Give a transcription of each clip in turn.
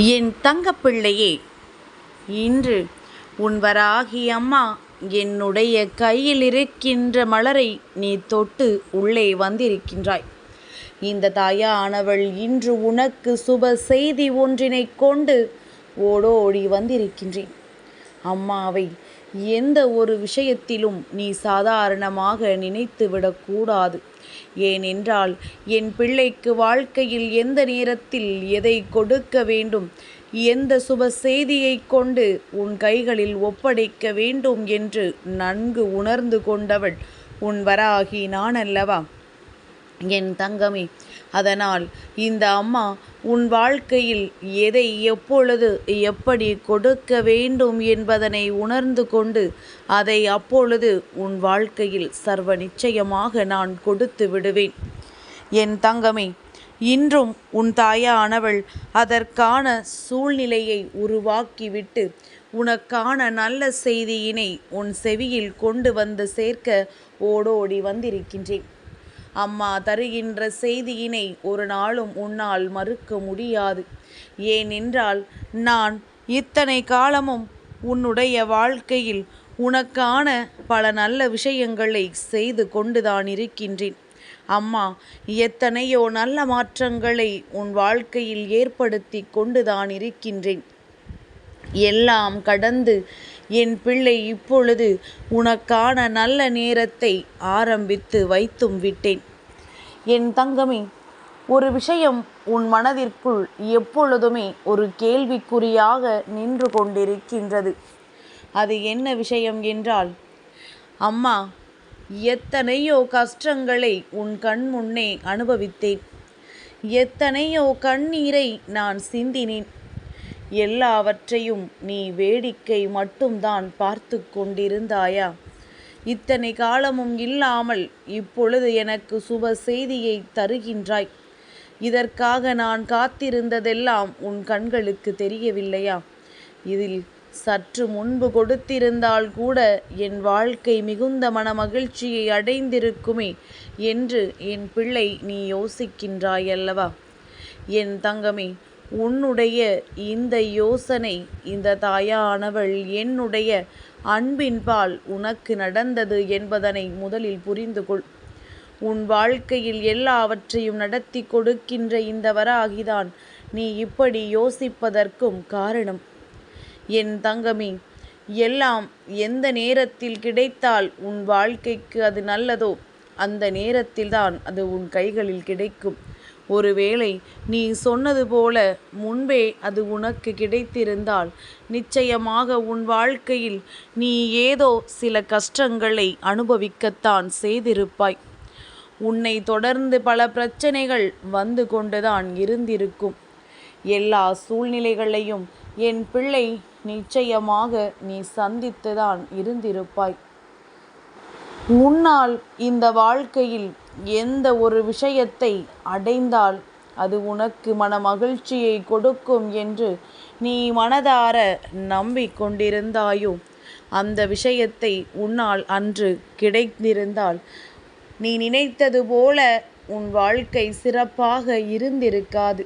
என் தங்கப்பிள்ளையே, இன்று உன் வராகி அம்மா என்னுடைய கையில் இருக்கின்ற மலரை நீ தொட்டு உள்ளே வந்திருக்கின்றாய். இந்த தாயானவள் இன்று உனக்கு சுப செய்தி ஒன்றினை கொண்டு ஓடோடி வந்திருக்கின்றேன். அம்மாவை எந்த ஒரு விஷயத்திலும் நீ சாதாரணமாக நினைத்து விடக்கூடாது. ஏனென்றால் என் பிள்ளைக்கு வாழ்க்கையில் எந்த நேரத்தில் எதை கொடுக்க வேண்டும், எந்த சுப செய்தியை கொண்டு உன் கைகளில் ஒப்படைக்க வேண்டும் என்று நன்கு உணர்ந்து கொண்டவள் உன் வராகி நான் அல்லவா என் தங்கமே. அதனால் இந்த அம்மா உன் வாழ்க்கையில் எதை எப்பொழுது எப்படி கொடுக்க வேண்டும் என்பதனை உணர்ந்து கொண்டு அதை அப்பொழுது உன் வாழ்க்கையில் சர்வ நிச்சயமாக நான் கொடுத்து விடுவேன். என் தங்கமே, இன்றும் உன் தாயானவள் அதற்கான சூழ்நிலையை உருவாக்கிவிட்டு உனக்கான நல்ல செய்தியினை உன் செவியில் கொண்டு வந்து சேர்க்க ஓடோடி வந்திருக்கின்றேன். அம்மா தருகின்ற செய்தியினை ஒரு நாளும் உன்னால் மறுக்க முடியாது. ஏனென்றால் நான் இத்தனை காலமும் உன்னுடைய வாழ்க்கையில் உனக்கான பல நல்ல விஷயங்களை செய்து கொண்டுதான் இருக்கின்றேன். அம்மா எத்தனையோ நல்ல மாற்றங்களை உன் வாழ்க்கையில் ஏற்படுத்தி கொண்டுதான் இருக்கின்றேன். எல்லாம் கடந்து என் பிள்ளை இப்பொழுது உனக்கான நல்ல நேரத்தை ஆரம்பித்து வைத்தும் விட்டேன். என் தங்கமே, ஒரு விஷயம் உன் மனதிற்குள் எப்பொழுதுமே ஒரு கேள்விக்குறியாக நின்று கொண்டிருக்கின்றது. அது என்ன விஷயம் என்றால், அம்மா எத்தனையோ கஷ்டங்களை உன் கண் முன்னே அனுபவித்தேன், எத்தனையோ கண்ணீரை நான் சிந்தினேன். எல்லாவற்றையும் நீ வேடிக்கை மட்டும்தான் பார்த்து கொண்டிருந்தாயா? இத்தனை காலமும் இல்லாமல் இப்பொழுது எனக்கு சுப செய்தியை தருகின்றாய். இதற்காக நான் காத்திருந்ததெல்லாம் உன் கண்களுக்கு தெரியவில்லையா? இதில் சற்று முன்பு கொடுத்திருந்தால் கூட என் வாழ்க்கை மிகுந்த மன மகிழ்ச்சியை அடைந்திருக்குமே என்று என் பிள்ளை நீ யோசிக்கின்றாய் அல்லவா? என் தங்கமே, உன்னுடைய இந்த யோசனை இந்த தாயானவள் என்னுடைய அன்பின்பால் உனக்கு நடந்தது என்பதனை முதலில் புரிந்து கொள். உன் வாழ்க்கையில் எல்லாவற்றையும் நடத்தி கொடுக்கின்ற இந்த வராகிதான் நீ இப்படி யோசிப்பதற்கும் காரணம். என் தங்கமே, எல்லாம் எந்த நேரத்தில் கிடைத்தால் உன் வாழ்க்கைக்கு அது நல்லதோ அந்த நேரத்தில்தான் அது உன் கைகளில் கிடைக்கும். ஒருவேளை நீ சொன்னது போல முன்பே அது உனக்கு கிடைத்திருந்தால் நிச்சயமாக உன் வாழ்க்கையில் நீ ஏதோ சில கஷ்டங்களை அனுபவிக்கத்தான் செய்திருப்பாய். உன்னை தொடர்ந்து பல பிரச்சனைகள் வந்து கொண்டுதான் இருந்திருக்கும். எல்லா சூழ்நிலைகளையும் என் பிள்ளை நிச்சயமாக நீ சந்தித்துதான் இருந்திருப்பாய். உன்னால் இந்த வாழ்க்கையில் எந்த ஒரு விஷயத்தை அடைந்தால் அது உனக்கு மன மகிழ்ச்சியை கொடுக்கும் என்று நீ மனதார நம்பிக்கொண்டிருந்தாயோ அந்த விஷயத்தை உன்னால் அன்று கிடைத்திருந்தால் நீ நினைத்தது போல உன் வாழ்க்கை சிறப்பாக இருந்திருக்காது.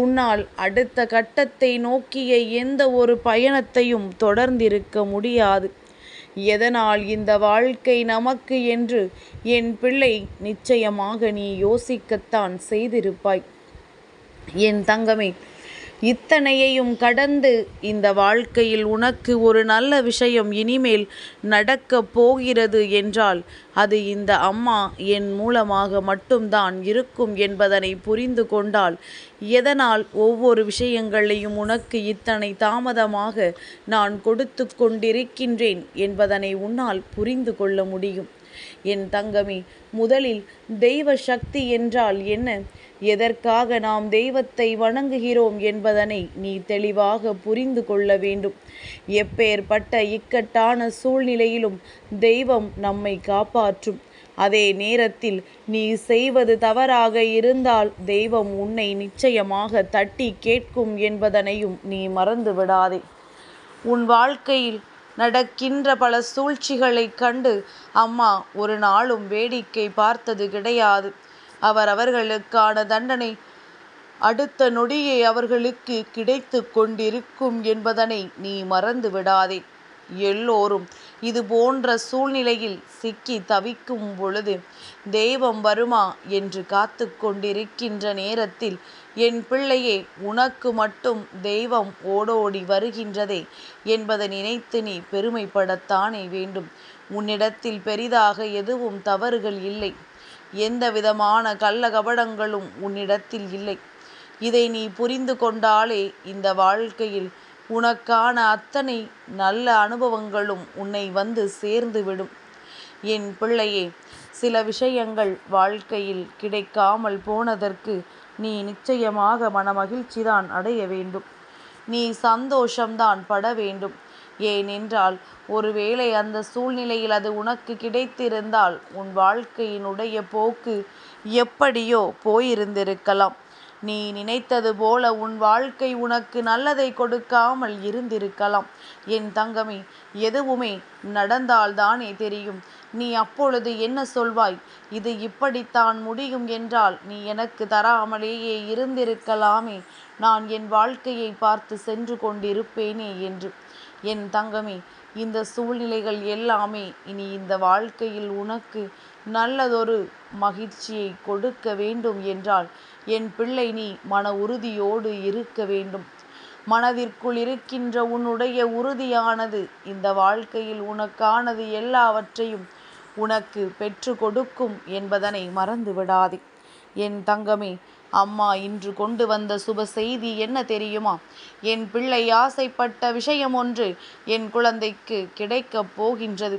உன்னால் அடுத்த கட்டத்தை நோக்கிய எந்த ஒரு பயணத்தையும் தொடர்ந்திருக்க முடியாது. எதனால் இந்த வாழ்க்கை நமக்கு என்று என் பிள்ளை நிச்சயமாக நீ யோசிக்கத்தான் செய்திருப்பாய். என் தங்கமே, இத்தனையையும் கடந்து இந்த வாழ்க்கையில் உனக்கு ஒரு நல்ல விஷயம் இனிமேல் நடக்கப் போகிறது என்றால் அது இந்த அம்மா என் மூலமாக மட்டும்தான் இருக்கும் என்பதனை புரிந்து கொண்டால் எதனால் ஒவ்வொரு விஷயங்களையும் உனக்கு இத்தனை தாமதமாக நான் கொடுத்து கொண்டிருக்கின்றேன் என்பதனை உன்னால் புரிந்து கொள்ள முடியும். என் தங்கமே, முதலில் தெய்வ சக்தி என்றால் என்ன, எதற்காக நாம் தெய்வத்தை வணங்குகிறோம் என்பதனை நீ தெளிவாக புரிந்து கொள்ள வேண்டும். எப்பேற்பட்ட இக்கட்டான சூழ்நிலையிலும் தெய்வம் நம்மை காப்பாற்றும். அதே நேரத்தில் நீ செய்வது தவறாக இருந்தால் தெய்வம் உன்னை நிச்சயமாக தட்டி கேட்கும் என்பதனையும் நீ மறந்து விடாதே. உன் வாழ்க்கையில் நடக்கின்ற பல சூழ்ச்சிகளைக் கண்டு அம்மா ஒரு நாளும் வேடிக்கை பார்த்தது கிடையாது. அவர்களுக்கான தண்டனை அடுத்த நொடியே அவர்களுக்கு கிடைத்து கொண்டிருக்கும் என்பதனை நீ மறந்து விடாதே. எல்லோரும் இது போன்ற சூழ்நிலையில் சிக்கி தவிக்கும் பொழுது தெய்வம் வருமா என்று காத்து கொண்டிருக்கின்ற நேரத்தில் என் பிள்ளையே, உனக்கு மட்டும் தெய்வம் ஓடோடி வருகின்றதே என்பதை நினைத்து நீ பெருமைப்படத்தானே வேண்டும். உன்னிடத்தில் பெரிதாக எதுவும் தவறுகள் இல்லை. எந்த விதமான கள்ள கபடங்களும் உன்னிடத்தில் இல்லை. இதை நீ புரிந்து கொண்டாலே இந்த வாழ்க்கையில் உனக்கான அத்தனை நல்ல அனுபவங்களும் உன்னை வந்து சேர்ந்துவிடும். என் பிள்ளையே, சில விஷயங்கள் வாழ்க்கையில் கிடைக்காமல் போனதற்கு நீ நிச்சயமாக மனமகிழ்ச்சிதான் அடைய வேண்டும். நீ சந்தோஷம்தான் பட வேண்டும். ஏனென்றால் ஒருவேளை அந்த சூழ்நிலையில் அது உனக்கு கிடைத்திருந்தால் உன் வாழ்க்கையினுடைய போக்கு எப்படியோ போயிருந்திருக்கலாம். நீ நினைத்தது போல உன் வாழ்க்கை உனக்கு நல்லதை கொடுக்காமல் இருந்திருக்கலாம். என் தங்கமே, எதுவுமே நடந்தால்தானே தெரியும். நீ அப்பொழுது என்ன சொல்வாய்? இது இப்படித்தான் முடியும் என்றால் நீ எனக்கு தராமலேயே இருந்திருக்கலாமே, நான் என் வாழ்க்கையை பார்த்து சென்று கொண்டிருப்பேனே என்று. என் தங்கமே, இந்த சூழ்நிலைகள் எல்லாமே இனி இந்த வாழ்க்கையில் உனக்கு நல்லதொரு மகிழ்ச்சியை கொடுக்க வேண்டும் என்றால் என் பிள்ளை நீ மன உறுதியோடு இருக்க வேண்டும். மனதிற்குள் இருக்கின்ற உன்னுடைய உறுதியானது இந்த வாழ்க்கையில் உனக்கானது எல்லாவற்றையும் உனக்கு பெற்று கொடுக்கும் என்பதனை மறந்து விடாதே. என் தங்கமே, அம்மா இன்று கொண்டு வந்த சுப செய்தி என்ன தெரியுமா? என் பிள்ளை ஆசைப்பட்ட விஷயம் ஒன்று என் குழந்தைக்கு கிடைக்கப் போகின்றது.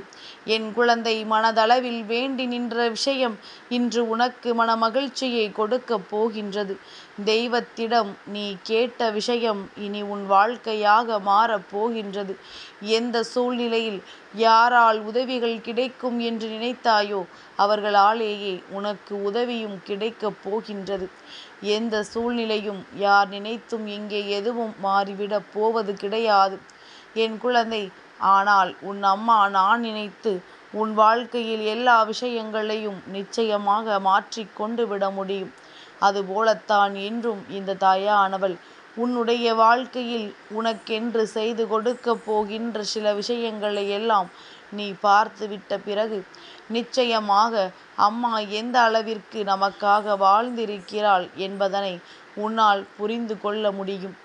என் குழந்தை மனதளவில் வேண்டி நின்ற விஷயம் இன்று உனக்கு மன மகிழ்ச்சியை கொடுக்கப் போகின்றது. தெய்வத்திடம் நீ கேட்ட விஷயம் இனி உன் வாழ்க்கையாக மாறப் போகின்றது. எந்த சூழ்நிலையில் யாரால் உதவிகள் கிடைக்கும் என்று நினைத்தாயோ அவர்களாலேயே உனக்கு உதவியும் கிடைக்கப் போகின்றது. எந்த சூழ்நிலையும் யார் நினைத்தும் இங்கே எதுவும் மாறிவிடப் போவது கிடையாது என் குழந்தை. ஆனால் உன் அம்மா நான் நினைத்து உன் வாழ்க்கையில் எல்லா விஷயங்களையும் நிச்சயமாக மாற்றி கொண்டு விட முடியும். அதுபோலத்தான் என்றும் இந்த தாயானவள் உன்னுடைய வாழ்க்கையில் உனக்கென்று செய்து கொடுக்க போகின்ற சில விஷயங்களை எல்லாம் நீ பார்த்துவிட்ட பிறகு நிச்சயமாக அம்மா எந்த அளவிற்கு நமக்காக வாழ்ந்திருக்கிறாள் என்பதனை உன்னால் புரிந்து கொள்ள முடியும்.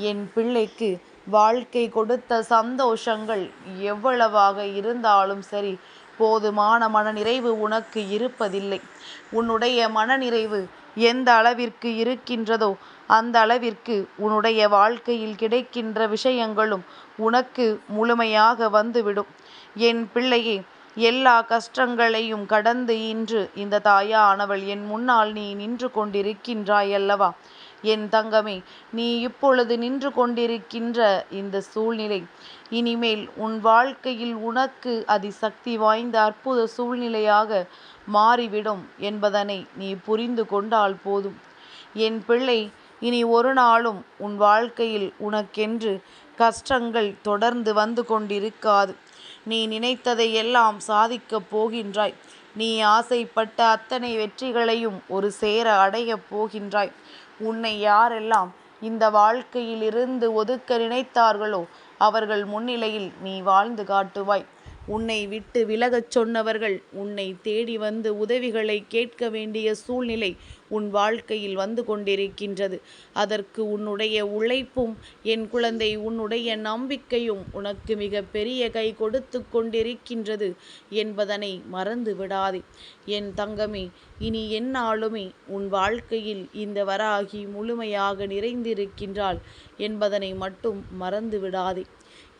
என் பிள்ளைக்கு வாழ்க்கை கொடுத்த சந்தோஷங்கள் எவ்வளவாக இருந்தாலும் சரி, போதுமான மனநிறைவு உனக்கு இருப்பதில்லை. உன்னுடைய மனநிறைவு எந்த அளவிற்கு இருக்கின்றதோ அந்த அளவிற்கு உன்னுடைய வாழ்க்கையில் கிடைக்கின்ற விஷயங்களும் உனக்கு முழுமையாக வந்துவிடும். என் பிள்ளையே, எல்லா கஷ்டங்களையும் கடந்து இன்று இந்த தாயானவள் என் முன்னால் நீ நின்று கொண்டிருக்கின்றாய் அல்லவா? என் தங்கமே, நீ இப்பொழுது நின்று கொண்டிருக்கின்ற இந்த சூழ்நிலை இனிமேல் உன் வாழ்க்கையில் உனக்கு அதிசக்தி வாய்ந்த அற்புத சூழ்நிலையாக மாறிவிடும் என்பதனை நீ புரிந்து கொண்டால் போதும். என் பிள்ளை, இனி ஒரு நாளும் உன் வாழ்க்கையில் உனக்கென்று கஷ்டங்கள் தொடர்ந்து வந்து கொண்டிருக்காது. நீ நினைத்ததை எல்லாம் சாதிக்கப் போகின்றாய். நீ ஆசைப்பட்ட அத்தனை வெற்றிகளையும் ஒரு சேர அடையப் போகின்றாய். உன்னை யாரெல்லாம் இந்த வாழ்க்கையிலிருந்து ஒதுக்க நினைத்தார்களோ அவர்கள் முன்னிலையில் நீ வாழ்ந்து காட்டுவாய். உன்னை விட்டு விலகச் சொன்னவர்கள் உன்னை தேடி வந்து உதவிகளை கேட்க வேண்டிய சூழ்நிலை உன் வாழ்க்கையில் வந்து கொண்டிருக்கின்றது. அதற்கு உன்னுடைய உழைப்பும் என் குழந்தை உன்னுடைய நம்பிக்கையும் உனக்கு மிக பெரிய கை கொடுத்து கொண்டிருக்கின்றது என்பதனை மறந்து விடாதே. என் தங்கமே, இனி எந்நாளுமே உன் வாழ்க்கையில் இந்த வராகி முழுமையாக நிறைந்திருக்கின்றாள் என்பதனை மட்டும் மறந்து விடாதே.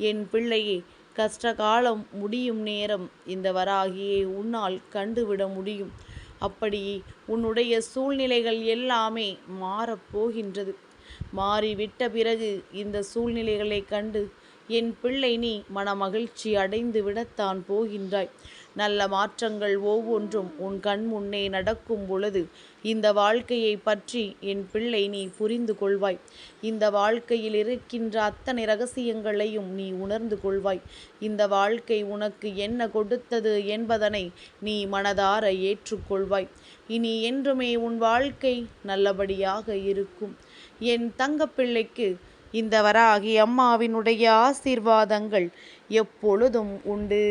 என் பிள்ளையே, கஷ்டகாலம் முடியும் நேரம் இந்த வராகியை உன்னால் கண்டுவிட முடியும். அப்படியே உன்னுடைய சூழ்நிலைகள் எல்லாமே மாறப்போகின்றது. மாறிவிட்ட பிறகு இந்த சூழ்நிலைகளை கண்டு என் பிள்ளை நீ மனமகிழ்ச்சி அடைந்து விடத்தான் போகின்றாய். நல்ல மாற்றங்கள் ஒவ்வொன்றும் உன் கண் முன்னே நடக்கும் பொழுது இந்த வாழ்க்கையை பற்றி என் பிள்ளை நீ புரிந்து கொள்வாய். இந்த வாழ்க்கையில் இருக்கின்ற அத்தனை ரகசியங்களையும் நீ உணர்ந்து கொள்வாய். இந்த வாழ்க்கை உனக்கு என்ன கொடுத்தது என்பதனை நீ மனதார ஏற்றுக்கொள்வாய். இனி என்றுமே உன் வாழ்க்கை நல்லபடியாக இருக்கும். என் தங்கப்பிள்ளைக்கு இந்த வராகி அம்மாவினுடைய ஆசீர்வாதங்கள் எப்பொழுதும் உண்டு.